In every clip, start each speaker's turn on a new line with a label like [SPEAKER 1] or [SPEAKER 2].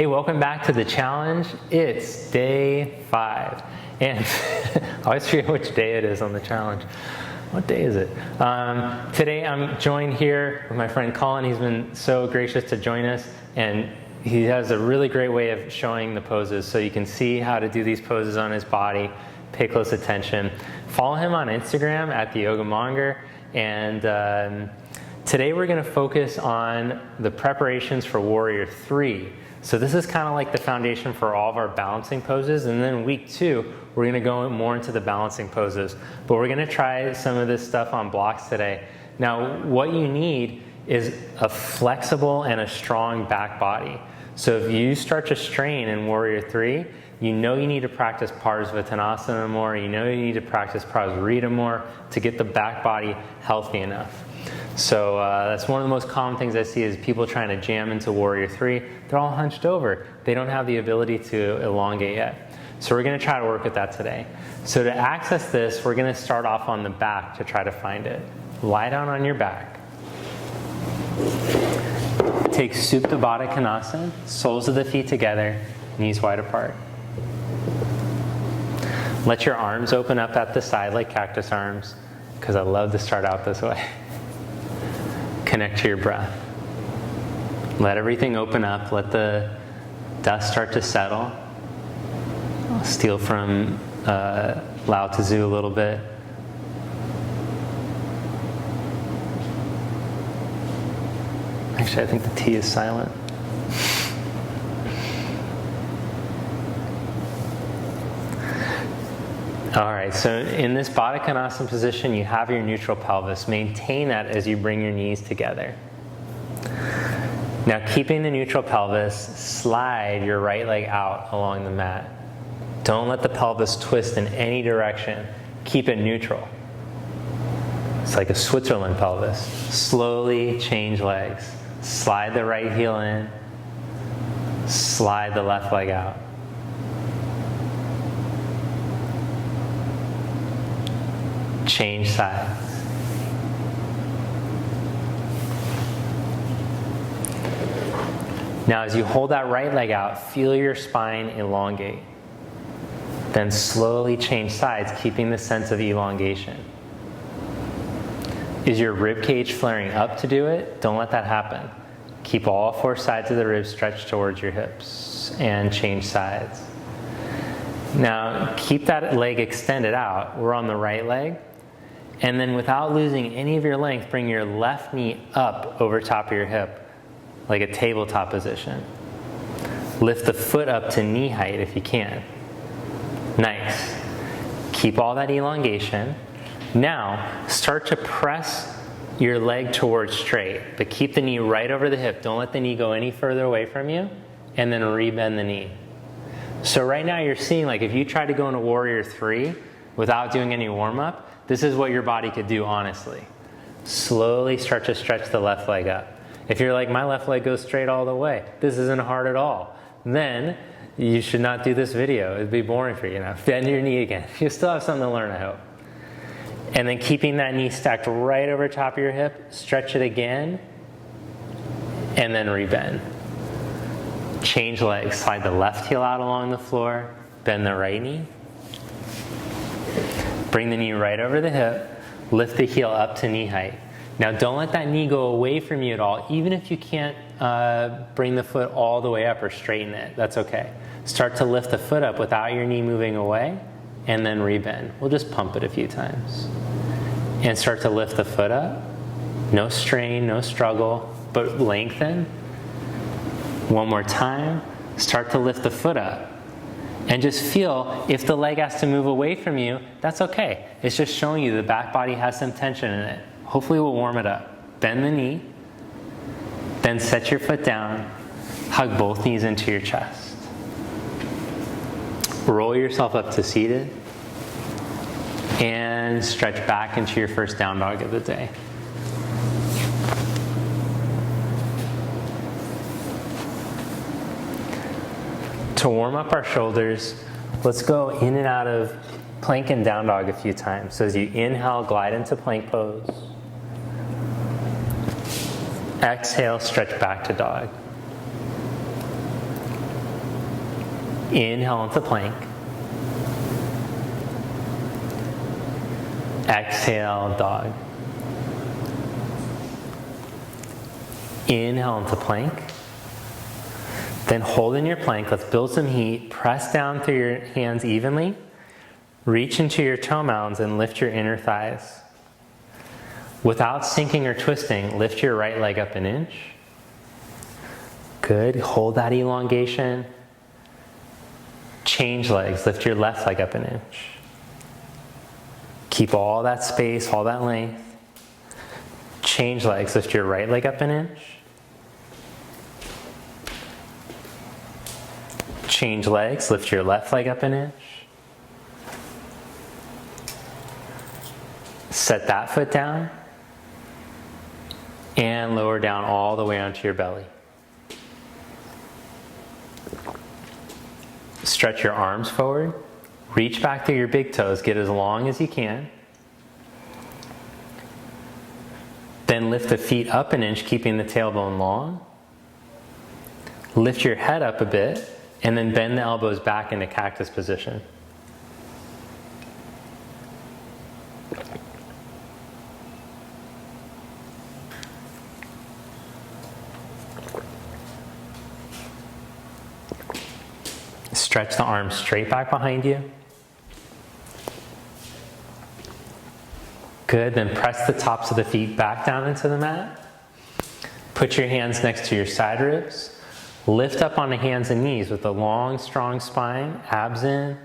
[SPEAKER 1] Hey, welcome back to the challenge. It's day 5. And I always forget which day it is on the challenge. What day is it? Today I'm joined here with my friend Colin. He's been so gracious to join us, and he has a really great way of showing the poses so you can see how to do these poses on his body. Pay close attention. Follow him on Instagram at the Yoga Monger, and today we're going to focus on the preparations for Warrior 3. So this is kind of like the foundation for all of our balancing poses, and then week 2 we're going to go more into the balancing poses. But we're going to try some of this stuff on blocks today. Now what you need is a flexible and a strong back body. So if you start to strain in Warrior 3, you know you need to practice Parsvottanasana more, you know you need to practice Prasarita more to get the back body healthy enough. So that's one of the most common things I see is people trying to jam into Warrior 3. They're all hunched over. They don't have the ability to elongate yet. So we're going to try to work with that today. So to access this, we're going to start off on the back to try to find it. Lie down on your back. Take Supta Baddha Konasana, soles of the feet together, knees wide apart. Let your arms open up at the side like cactus arms, because I love to start out this way. Connect to your breath. Let everything open up. Let the dust start to settle. I'll steal from Lao Tzu a little bit. Actually, I think the T is silent. All right, so in this Baddha Konasana position, you have your neutral pelvis. Maintain that as you bring your knees together. Now, keeping the neutral pelvis, slide your right leg out along the mat. Don't let the pelvis twist in any direction. Keep it neutral. It's like a Switzerland pelvis. Slowly change legs. Slide the right heel in. Slide the left leg out. Change sides. Now as you hold that right leg out, feel your spine elongate. Then slowly change sides, keeping the sense of elongation. Is your rib cage flaring up to do it? Don't let that happen. Keep all 4 sides of the ribs stretched towards your hips and change sides. Now keep that leg extended out. We're on the right leg. And then without losing any of your length, bring your left knee up over top of your hip, like a tabletop position. Lift the foot up to knee height if you can. Nice. Keep all that elongation. Now, start to press your leg towards straight, but keep the knee right over the hip. Don't let the knee go any further away from you, and then rebend the knee. So right now you're seeing, like if you try to go into Warrior 3 without doing any warm-up, this is what your body could do, honestly. Slowly start to stretch the left leg up. If you're like, my left leg goes straight all the way, this isn't hard at all, then you should not do this video. It'd be boring for you now. Bend your knee again. You still have something to learn, I hope. And then keeping that knee stacked right over top of your hip, stretch it again, and then rebend. Change legs. Slide the left heel out along the floor, bend the right knee. Bring the knee right over the hip, lift the heel up to knee height. Now don't let that knee go away from you at all, even if you can't bring the foot all the way up or straighten it, that's okay. Start to lift the foot up without your knee moving away, and then rebend. We'll just pump it a few times. And start to lift the foot up. No strain, no struggle, but lengthen. One more time. Start to lift the foot up. And just feel, if the leg has to move away from you, that's okay. It's just showing you the back body has some tension in it. Hopefully we'll warm it up. Bend the knee, then set your foot down, hug both knees into your chest. Roll yourself up to seated, and stretch back into your first down dog of the day. To warm up our shoulders, let's go in and out of plank and down dog a few times. So as you inhale, glide into plank pose. Exhale, stretch back to dog. Inhale into plank. Exhale, dog. Inhale into plank. Then hold in your plank. Let's build some heat. Press down through your hands evenly. Reach into your toe mounds and lift your inner thighs. Without sinking or twisting, lift your right leg up an inch. Good. Hold that elongation. Change legs. Lift your left leg up an inch. Keep all that space, all that length. Change legs. Lift your right leg up an inch. Change legs. Lift your left leg up an inch. Set that foot down. And lower down all the way onto your belly. Stretch your arms forward. Reach back through your big toes. Get as long as you can. Then lift the feet up an inch, keeping the tailbone long. Lift your head up a bit, and then bend the elbows back into cactus position. Stretch the arms straight back behind you. Good, then press the tops of the feet back down into the mat. Put your hands next to your side ribs. Lift up on the hands and knees with a long, strong spine, abs in,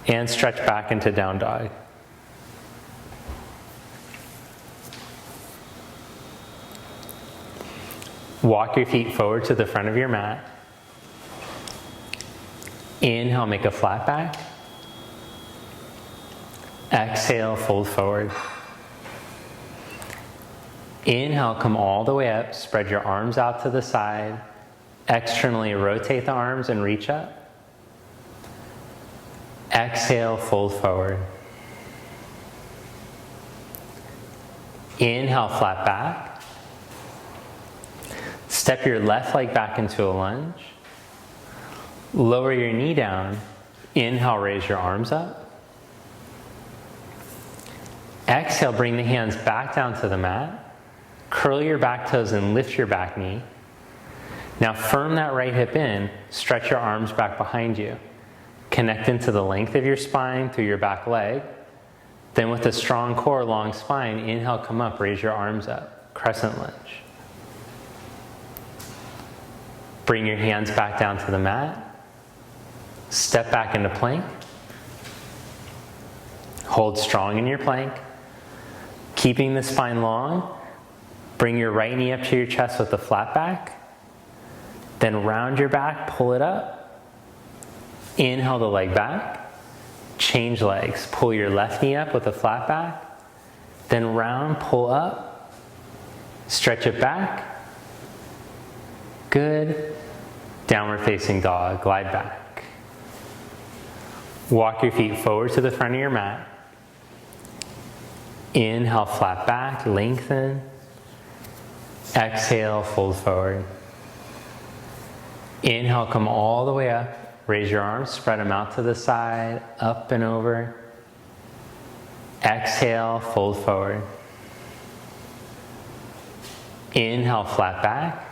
[SPEAKER 1] and stretch back into down dog. Walk your feet forward to the front of your mat. Inhale, make a flat back. Exhale, fold forward. Inhale, come all the way up. Spread your arms out to the side. Externally rotate the arms and reach up. Exhale, fold forward. Inhale, flat back. Step your left leg back into a lunge. Lower your knee down. Inhale, raise your arms up. Exhale, bring the hands back down to the mat. Curl your back toes and lift your back knee. Now firm that right hip in. Stretch your arms back behind you. Connect into the length of your spine through your back leg. Then with a strong core, long spine, inhale, come up, raise your arms up. Crescent lunge. Bring your hands back down to the mat. Step back into plank. Hold strong in your plank. Keeping the spine long, bring your right knee up to your chest with a flat back. Then round your back, pull it up. Inhale the leg back. Change legs. Pull your left knee up with a flat back. Then round, pull up. Stretch it back. Good. Downward facing dog. Glide back. Walk your feet forward to the front of your mat. Inhale, flat back, lengthen. Exhale, fold forward. Inhale, come all the way up. Raise your arms, spread them out to the side, up and over. Exhale, fold forward. Inhale, flat back.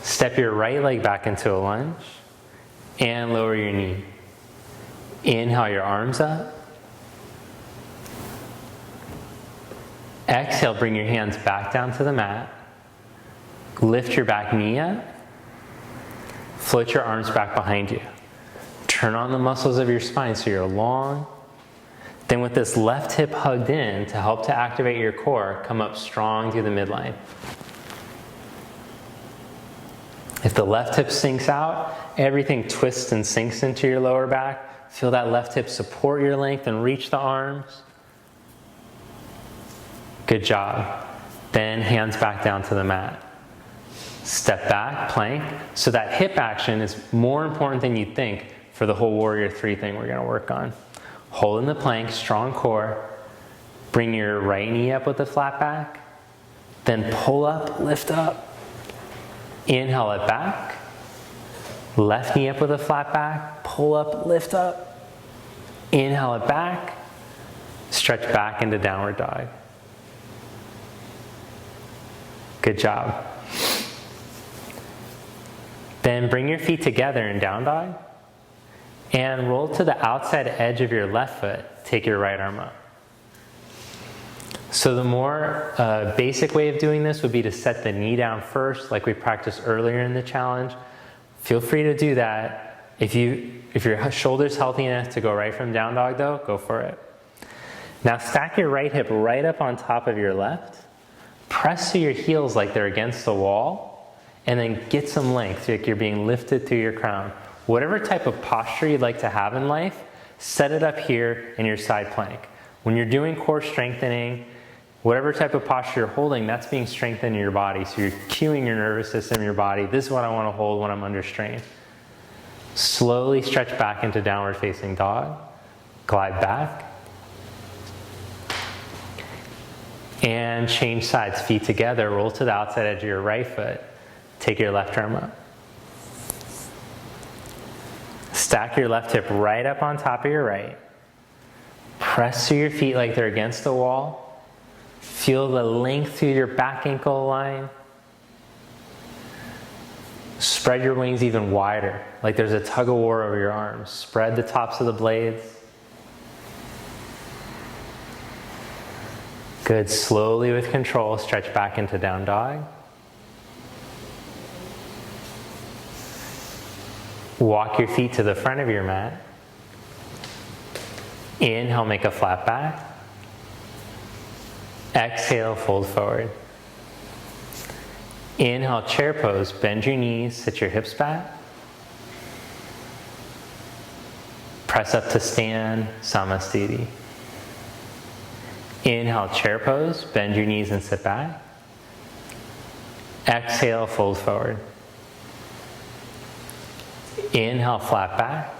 [SPEAKER 1] Step your right leg back into a lunge and lower your knee. Inhale your arms up. Exhale, bring your hands back down to the mat. Lift your back knee up. Float your arms back behind you. Turn on the muscles of your spine so you're long. Then with this left hip hugged in to help to activate your core, come up strong through the midline. If the left hip sinks out, everything twists and sinks into your lower back. Feel that left hip support your length and reach the arms. Good job. Then hands back down to the mat. Step back, plank. So that hip action is more important than you think for the whole warrior 3 thing we're going to work on. Hold in the plank, strong core. Bring your right knee up with a flat back. Then pull up, lift up. Inhale it back. Left knee up with a flat back, pull up, lift up. Inhale it back, stretch back into downward dog. Good job. Then bring your feet together in down dog and roll to the outside edge of your left foot. Take your right arm up. So the more basic way of doing this would be to set the knee down first, like we practiced earlier in the challenge. Feel free to do that. If your shoulder's healthy enough to go right from down dog though, go for it. Now stack your right hip right up on top of your left. Press to your heels like they're against the wall, and then get some length, like you're being lifted through your crown. Whatever type of posture you'd like to have in life, set it up here in your side plank. When you're doing core strengthening, whatever type of posture you're holding, that's being strengthened in your body. So you're cueing your nervous system, your body. This is what I want to hold when I'm under strain. Slowly stretch back into downward facing dog. Glide back. And change sides, feet together. Roll to the outside edge of your right foot. Take your left arm up. Stack your left hip right up on top of your right. Press through your feet like they're against the wall. Feel the length through your back ankle line. Spread your wings even wider, like there's a tug of war over your arms. Spread the tops of the blades. Good. Slowly with control, stretch back into down dog. Walk your feet to the front of your mat. Inhale, make a flat back. Exhale, fold forward. Inhale, chair pose. Bend your knees, sit your hips back. Press up to stand, Samasthiti. Inhale, chair pose. Bend your knees and sit back. Exhale, fold forward. Inhale, flat back.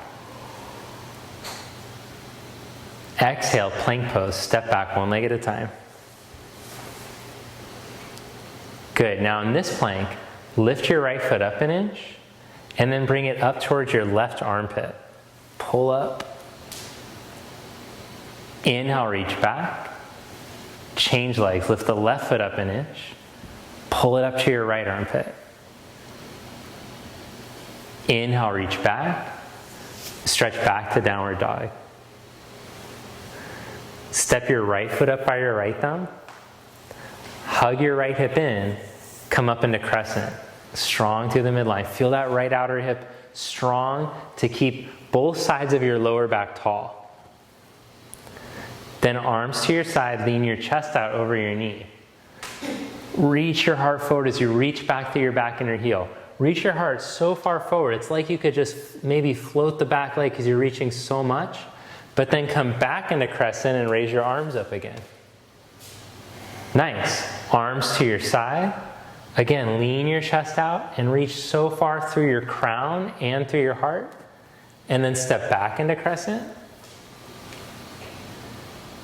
[SPEAKER 1] Exhale, plank pose. Step back one leg at a time. Good. Now in this plank, lift your right foot up an inch and then bring it up towards your left armpit. Pull up. Inhale, reach back. Change legs. Lift the left foot up an inch. Pull it up to your right armpit. Inhale, reach back. Stretch back to downward dog. Step your right foot up by your right thumb. Hug your right hip in. Come up into crescent. Strong through the midline. Feel that right outer hip strong to keep both sides of your lower back tall. Then arms to your side, lean your chest out over your knee. Reach your heart forward as you reach back through your back and your heel. Reach your heart so far forward, it's like you could just maybe float the back leg because you're reaching so much, but then come back into crescent and raise your arms up again. Nice. Arms to your side. Again, lean your chest out and reach so far through your crown and through your heart, and then step back into crescent.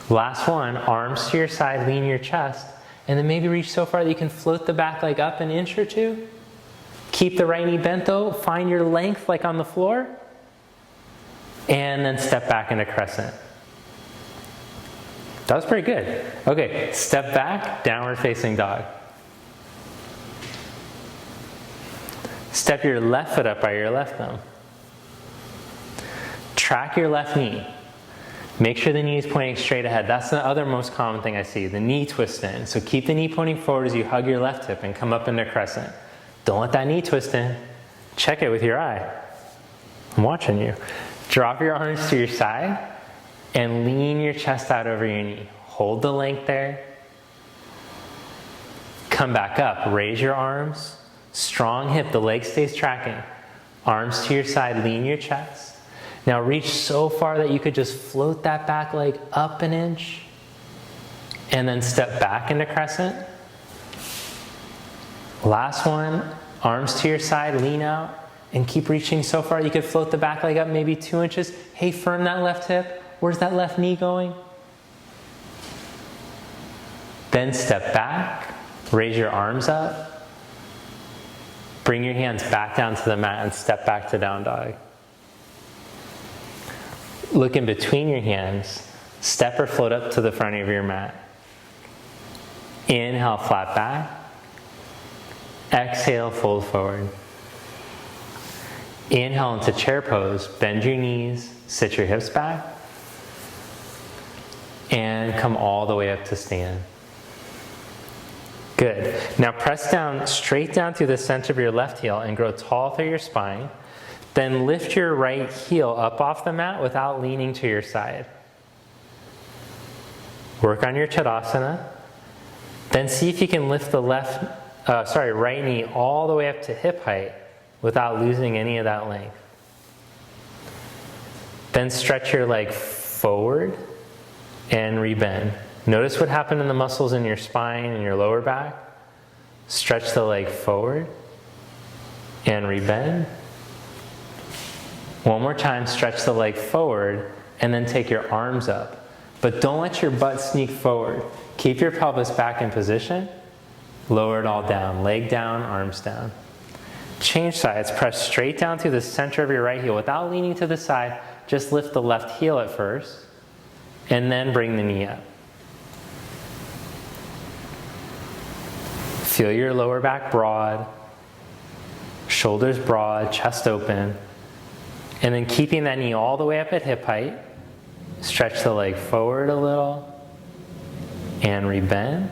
[SPEAKER 1] Last one, arms to your side, lean your chest, and then maybe reach so far that you can float the back leg up an inch or two. Keep the right knee bent though, find your length like on the floor, and then step back into crescent. That was pretty good. Okay, step back, downward facing dog. Step your left foot up by your left thumb. Track your left knee. Make sure the knee is pointing straight ahead. That's the other most common thing I see, the knee twist in. So keep the knee pointing forward as you hug your left hip and come up into crescent. Don't let that knee twist in. Check it with your eye. I'm watching you. Drop your arms to your side and lean your chest out over your knee. Hold the length there. Come back up. Raise your arms. Strong hip. The leg stays tracking. Arms to your side. Lean your chest. Now reach so far that you could just float that back leg up an inch and then step back into crescent. Last one, arms to your side, lean out and keep reaching so far you could float the back leg up maybe 2 inches. Hey, firm that left hip. Where's that left knee going? Then step back, raise your arms up. Bring your hands back down to the mat and step back to down dog. Look in between your hands. Step or float up to the front of your mat. Inhale, flat back. Exhale, fold forward. Inhale into chair pose. Bend your knees, sit your hips back. And come all the way up to stand. Good. Now press down, straight down through the center of your left heel and grow tall through your spine. Then lift your right heel up off the mat without leaning to your side. Work on your Tadasana. Then see if you can lift the right knee all the way up to hip height without losing any of that length. Then stretch your leg forward and rebend. Notice what happened in the muscles in your spine and your lower back. Stretch the leg forward and rebend. One more time, stretch the leg forward and then take your arms up. But don't let your butt sneak forward. Keep your pelvis back in position. Lower it all down. Leg down, arms down. Change sides. Press straight down through the center of your right heel without leaning to the side. Just lift the left heel at first and then bring the knee up. Feel your lower back broad, shoulders broad, chest open. And then keeping that knee all the way up at hip height, stretch the leg forward a little and rebend.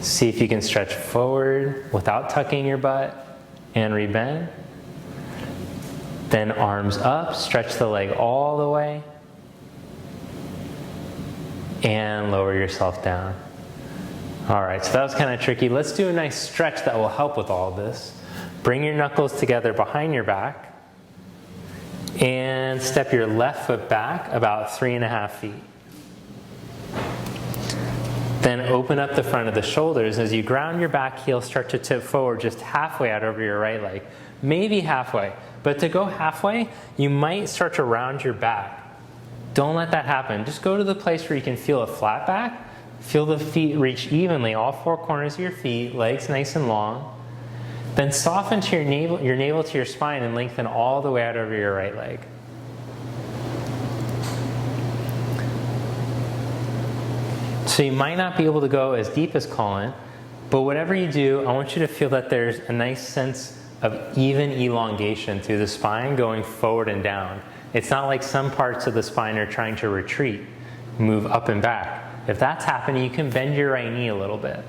[SPEAKER 1] See if you can stretch forward without tucking your butt and rebend. Then arms up, stretch the leg all the way and lower yourself down. All right, so that was kind of tricky. Let's do a nice stretch that will help with all of this. Bring your knuckles together behind your back and step your left foot back about 3.5 feet. Then open up the front of the shoulders. As you ground your back heel, start to tip forward just halfway out over your right leg. Maybe halfway. But to go halfway, you might start to round your back. Don't let that happen. Just go to the place where you can feel a flat back. Feel the feet reach evenly, all four corners of your feet, legs nice and long. Then soften to your navel to your spine and lengthen all the way out over your right leg. So you might not be able to go as deep as Colin, but whatever you do, I want you to feel that there's a nice sense of even elongation through the spine going forward and down. It's not like some parts of the spine are trying to retreat, move up and back. If that's happening, you can bend your right knee a little bit.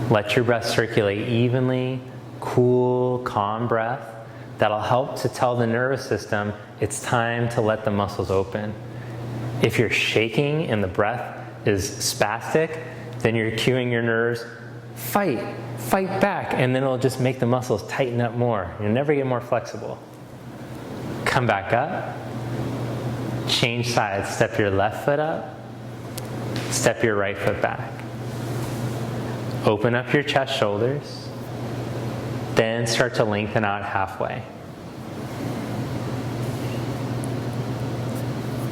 [SPEAKER 1] Let your breath circulate evenly, cool, calm breath. That'll help to tell the nervous system it's time to let the muscles open. If you're shaking and the breath is spastic, then you're cueing your nerves, fight back, and then it'll just make the muscles tighten up more. You'll never get more flexible. Come back up, change sides, step your left foot up, step your right foot back. Open up your chest, shoulders, then start to lengthen out halfway.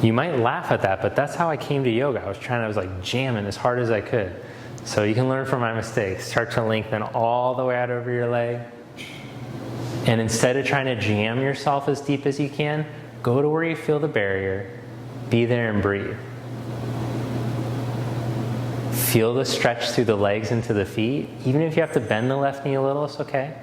[SPEAKER 1] You might laugh at that, but that's how I came to yoga. I was like jamming as hard as I could. So you can learn from my mistakes. Start to lengthen all the way out over your leg. And instead of trying to jam yourself as deep as you can, go to where you feel the barrier, be there and breathe. Feel the stretch through the legs into the feet. Even if you have to bend the left knee a little, it's okay.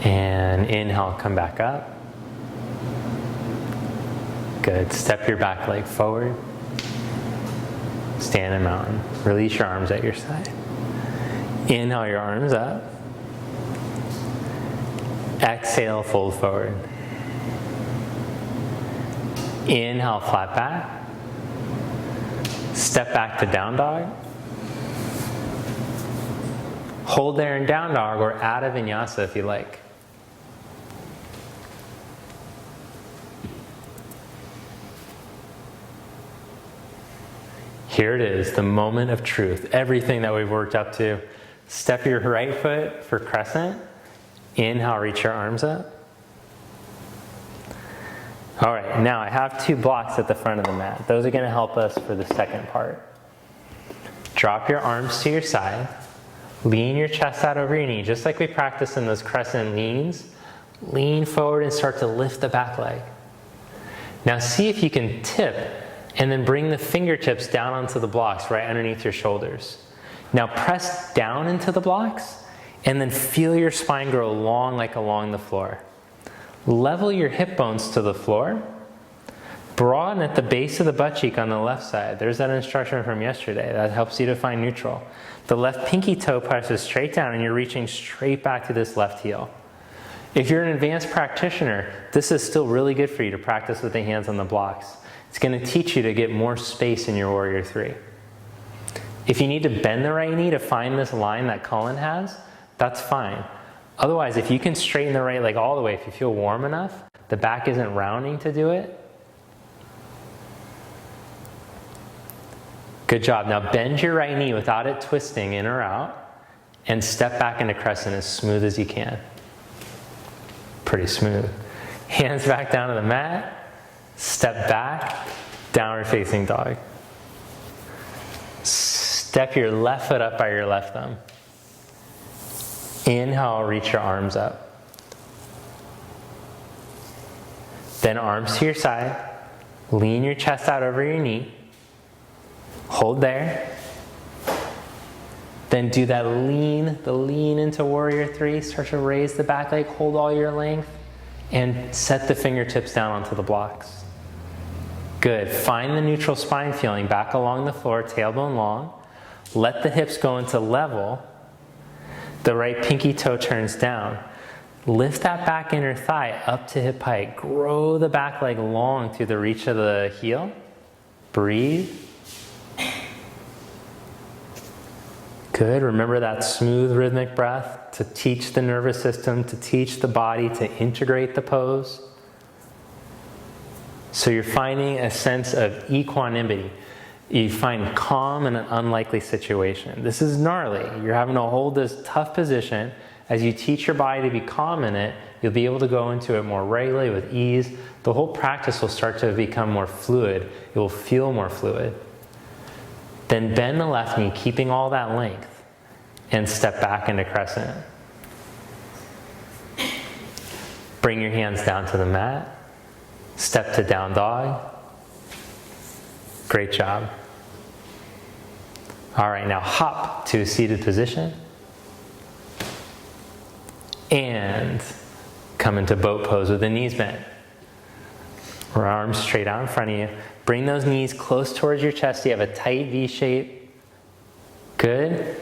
[SPEAKER 1] And inhale, come back up. Good. Step your back leg forward. Stand in mountain. Release your arms at your side. Inhale your arms up. Exhale, fold forward. Inhale, flat back. Step back to down dog. Hold there in down dog or out of vinyasa if you like. Here it is, the moment of truth. Everything that we've worked up to. Step your right foot for crescent. Inhale, reach your arms up. All right, now I have 2 blocks at the front of the mat. Those are going to help us for the second part. Drop your arms to your side. Lean your chest out over your knee, just like we practiced in those crescent leans. Lean forward and start to lift the back leg. Now see if you can tip and then bring the fingertips down onto the blocks right underneath your shoulders. Now press down into the blocks and then feel your spine grow long like along the floor. Level your hip bones to the floor. Broaden at the base of the butt cheek on the left side. There's that instruction from yesterday. That helps you to find neutral. The left pinky toe presses straight down and you're reaching straight back to this left heel. If you're an advanced practitioner, this is still really good for you to practice with the hands on the blocks. It's going to teach you to get more space in your Warrior 3. If you need to bend the right knee to find this line that Cullen has, that's fine. Otherwise, if you can straighten the right leg all the way, if you feel warm enough, the back isn't rounding to do it. Good job. Now bend your right knee without it twisting in or out and step back into crescent as smooth as you can. Pretty smooth. Hands back down to the mat. Step back, downward facing dog. Step your left foot up by your left thumb. Inhale, reach your arms up. Then arms to your side. Lean your chest out over your knee. Hold there. Then do that lean into Warrior 3. Start to raise the back leg, hold all your length, and set the fingertips down onto the blocks. Good. Find the neutral spine feeling back along the floor, tailbone long. Let the hips go into level. The right pinky toe turns down. Lift that back inner thigh up to hip height. Grow the back leg long through the reach of the heel. Breathe. Good. Remember that smooth rhythmic breath to teach the nervous system, to teach the body to integrate the pose. So you're finding a sense of equanimity. You find calm in an unlikely situation. This is gnarly. You're having to hold this tough position. As you teach your body to be calm in it, you'll be able to go into it more regularly with ease. The whole practice will start to become more fluid. It will feel more fluid. Then bend the left knee, keeping all that length, and step back into crescent. Bring your hands down to the mat. Step to down dog. Great job. All right, now hop to a seated position. And come into boat pose with the knees bent. Arms straight out in front of you. Bring those knees close towards your chest. You have a tight V shape. Good.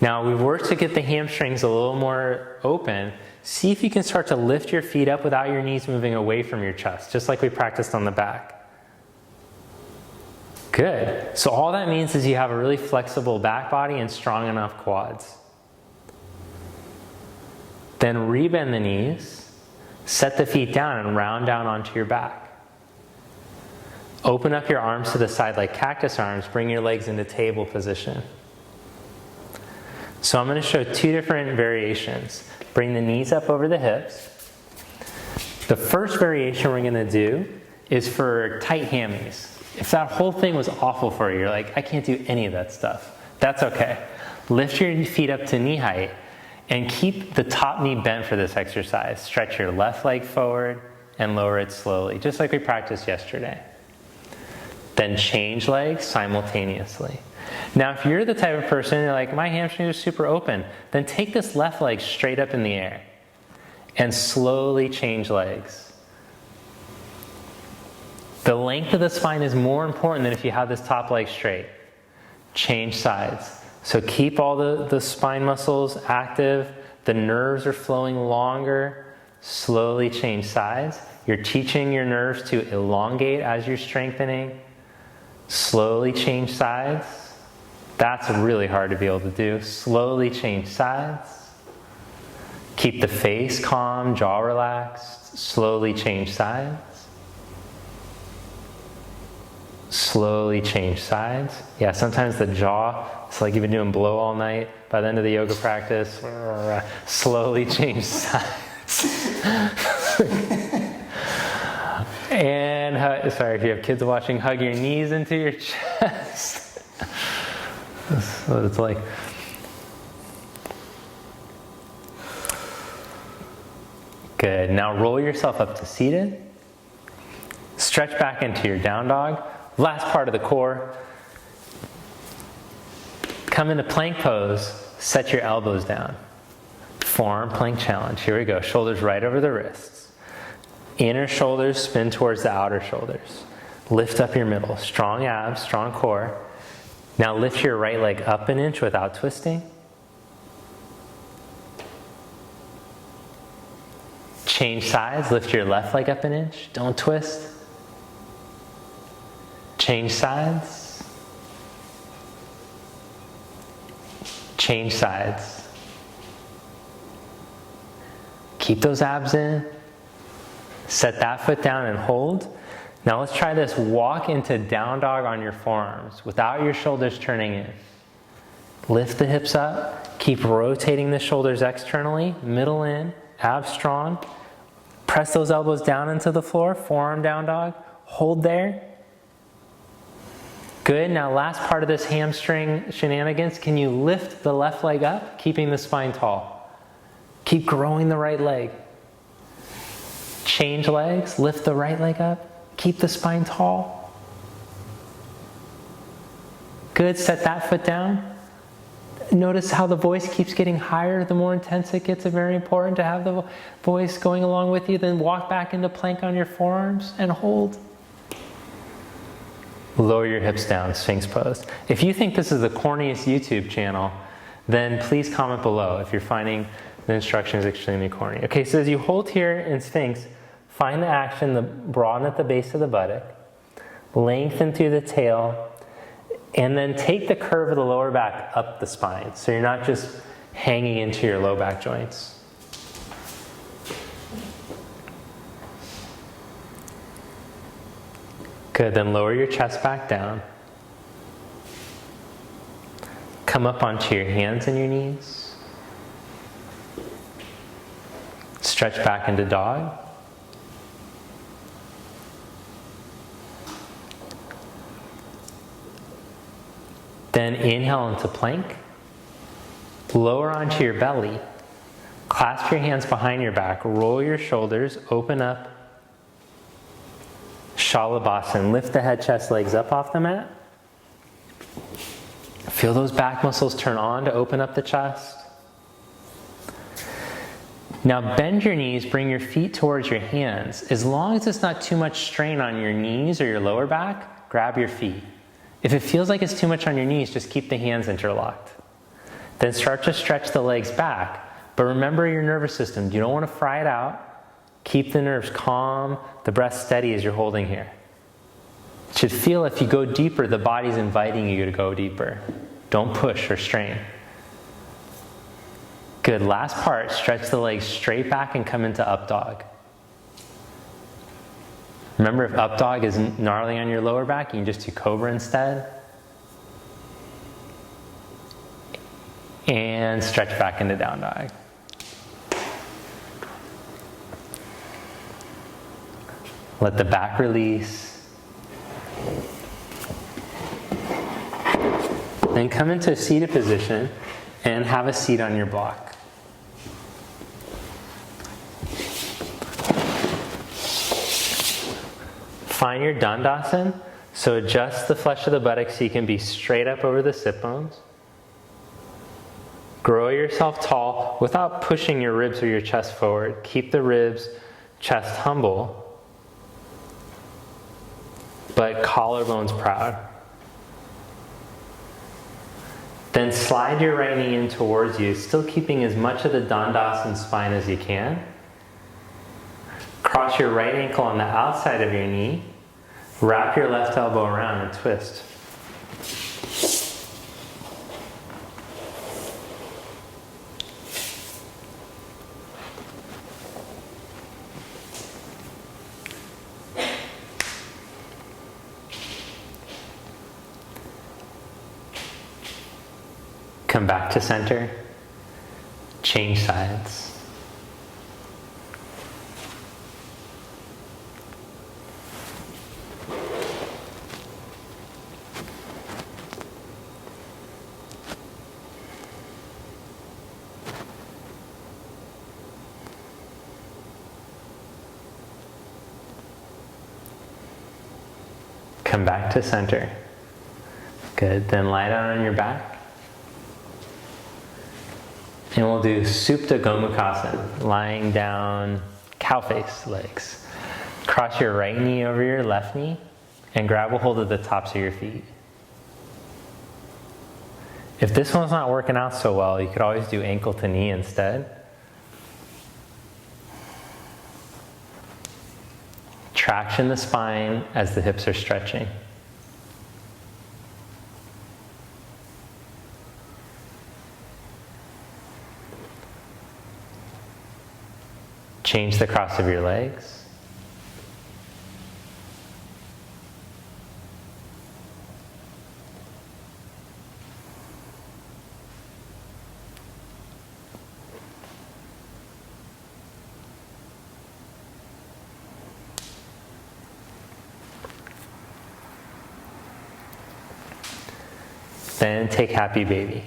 [SPEAKER 1] Now we've worked to get the hamstrings a little more open. See if you can start to lift your feet up without your knees moving away from your chest, just like we practiced on the back. Good. So all that means is you have a really flexible back body and strong enough quads. Then rebend the knees, set the feet down and round down onto your back. Open up your arms to the side like cactus arms, bring your legs into table position. So I'm going to show 2 different variations. Bring the knees up over the hips. The first variation we're going to do is for tight hammies. If that whole thing was awful for you, you're like, I can't do any of that stuff. That's okay. Lift your feet up to knee height and keep the top knee bent for this exercise. Stretch your left leg forward and lower it slowly, just like we practiced yesterday. Then change legs simultaneously. Now, if you're the type of person, you're like, my hamstrings are super open, then take this left leg straight up in the air and slowly change legs. The length of the spine is more important than if you have this top leg straight. Change sides. So keep all the spine muscles active. The nerves are flowing longer. Slowly change sides. You're teaching your nerves to elongate as you're strengthening. Slowly change sides. That's really hard to be able to do. Slowly change sides. Keep the face calm, jaw relaxed. Slowly change sides. Slowly change sides. Yeah, sometimes the jaw, it's like you've been doing blow all night. By the end of the yoga practice, slowly change sides. And sorry, if you have kids watching, hug your knees into your chest. That's what it's like. Good. Now roll yourself up to seated. Stretch back into your down dog. Last part of the core. Come into plank pose. Set your elbows down. Forearm plank challenge. Here we go. Shoulders right over the wrists. Inner shoulders spin towards the outer shoulders. Lift up your middle. Strong abs, strong core. Now lift your right leg up an inch without twisting. Change sides. Lift your left leg up an inch. Don't twist. Change sides. Change sides. Keep those abs in. Set that foot down and hold. Now let's try this. Walk into down dog on your forearms without your shoulders turning in. Lift the hips up. Keep rotating the shoulders externally. Middle in. Abs strong. Press those elbows down into the floor. Forearm down dog. Hold there. Good. Now last part of this hamstring shenanigans. Can you lift the left leg up, keeping the spine tall? Keep growing the right leg. Change legs. Lift the right leg up. Keep the spine tall. Good. Set that foot down. Notice how the voice keeps getting higher. The more intense it gets, it's very important to have the voice going along with you. Then walk back into plank on your forearms and hold. Lower your hips down, Sphinx pose. If you think this is the corniest YouTube channel, then please comment below if you're finding the instructions extremely corny. Okay, so as you hold here in Sphinx, find the action, the broaden at the base of the buttock, lengthen through the tail, and then take the curve of the lower back up the spine. So you're not just hanging into your low back joints. Good, then lower your chest back down. Come up onto your hands and your knees. Stretch back into dog. Then inhale into plank. Lower onto your belly. Clasp your hands behind your back. Roll your shoulders. Open up. Shalabhasana. Lift the head, chest, legs up off the mat. Feel those back muscles turn on to open up the chest. Now bend your knees, bring your feet towards your hands. As long as it's not too much strain on your knees or your lower back, grab your feet. If it feels like it's too much on your knees, just keep the hands interlocked. Then start to stretch the legs back. But remember your nervous system. You don't want to fry it out. Keep the nerves calm, the breath steady as you're holding here. It should feel if you go deeper, the body's inviting you to go deeper. Don't push or strain. Good. Last part, stretch the legs straight back and come into up dog. Remember, if up dog is gnarly on your lower back, you can just do cobra instead. And stretch back into down dog. Let the back release. Then come into a seated position and have a seat on your block. Find your dandasana. So adjust the flesh of the buttocks so you can be straight up over the sit bones. Grow yourself tall without pushing your ribs or your chest forward. Keep the ribs, chest humble, but collarbones proud. Then slide your right knee in towards you, still keeping as much of the dandasana spine as you can. Cross your right ankle on the outside of your knee. Wrap your left elbow around and twist. Come back to center. Change sides. Come back to center. Good. Then lie down on your back. And we'll do Supta Gomukhasana, lying down, cow face legs. Cross your right knee over your left knee and grab a hold of the tops of your feet. If this one's not working out so well, you could always do ankle to knee instead. Traction the spine as the hips are stretching. Change the cross of your legs. Then take happy baby.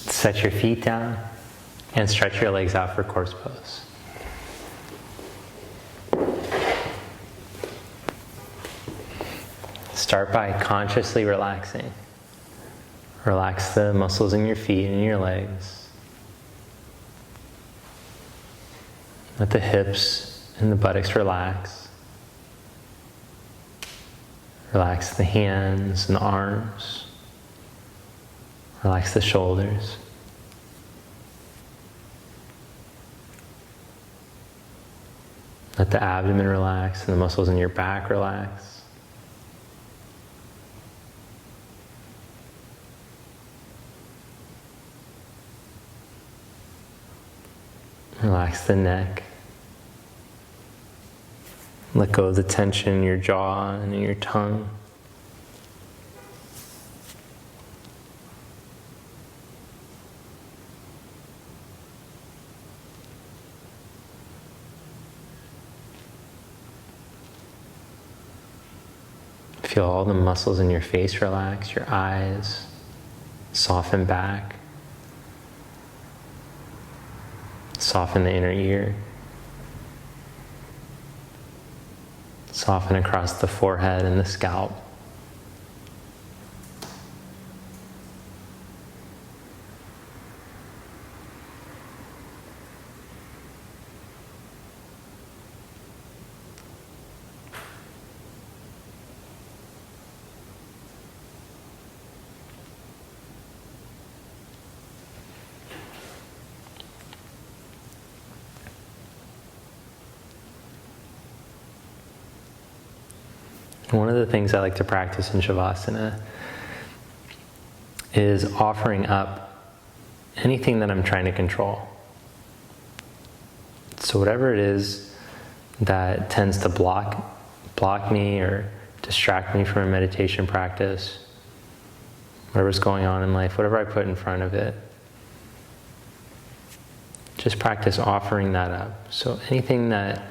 [SPEAKER 1] Set your feet down and stretch your legs out for corpse pose. Start by consciously relaxing. Relax the muscles in your feet and your legs. Let the hips and the buttocks relax. Relax the hands and the arms. Relax the shoulders. Let the abdomen relax and the muscles in your back relax. Relax the neck. Let go of the tension in your jaw and in your tongue. Feel all the muscles in your face relax, your eyes soften back. Soften the inner ear. Soften across the forehead and the scalp. One of the things I like to practice in Shavasana is offering up anything that I'm trying to control. So whatever it is that tends to block me or distract me from a meditation practice, whatever's going on in life, whatever I put in front of it, just practice offering that up. So anything that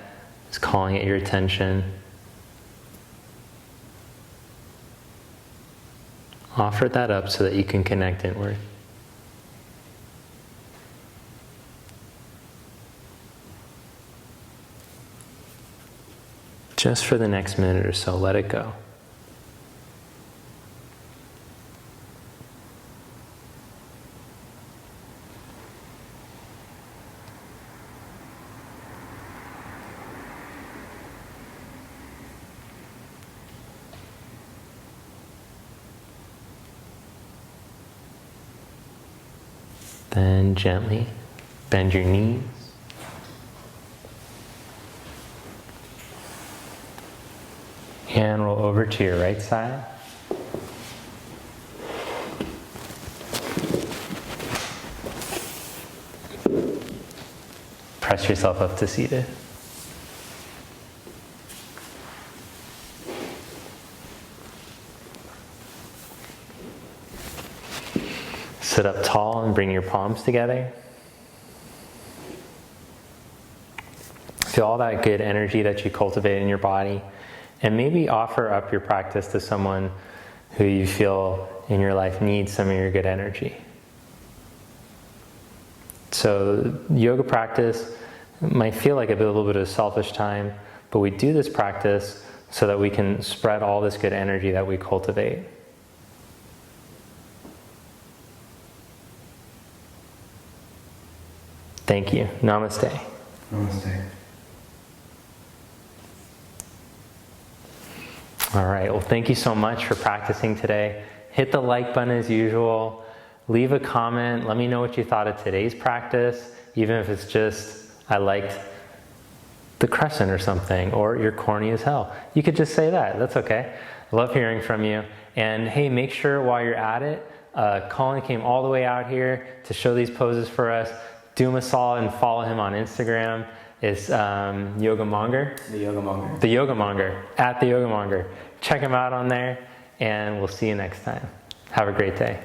[SPEAKER 1] is calling at your attention, offer that up so that you can connect inward. Just for the next minute or so, let it go. Then gently bend your knees. And roll over to your right side. Press yourself up to seated. Sit up tall and bring your palms together. Feel all that good energy that you cultivate in your body, and maybe offer up your practice to someone who you feel in your life needs some of your good energy. So yoga practice might feel like a little bit of selfish time, but we do this practice so that we can spread all this good energy that we cultivate. Thank you. Namaste.
[SPEAKER 2] Namaste.
[SPEAKER 1] All right, well, thank you so much for practicing today. Hit the like button as usual. Leave a comment. Let me know what you thought of today's practice, even if it's just, I liked the crescent or something, or you're corny as hell. You could just say that. That's okay. I love hearing from you. And hey, make sure while you're at it, Colin came all the way out here to show these poses for us. Do him a solid and follow him on Instagram. It's Yoga Monger.
[SPEAKER 2] The Yoga Monger.
[SPEAKER 1] The Yoga Monger, at the Yoga Monger. Check him out on there, and we'll see you next time. Have a great day.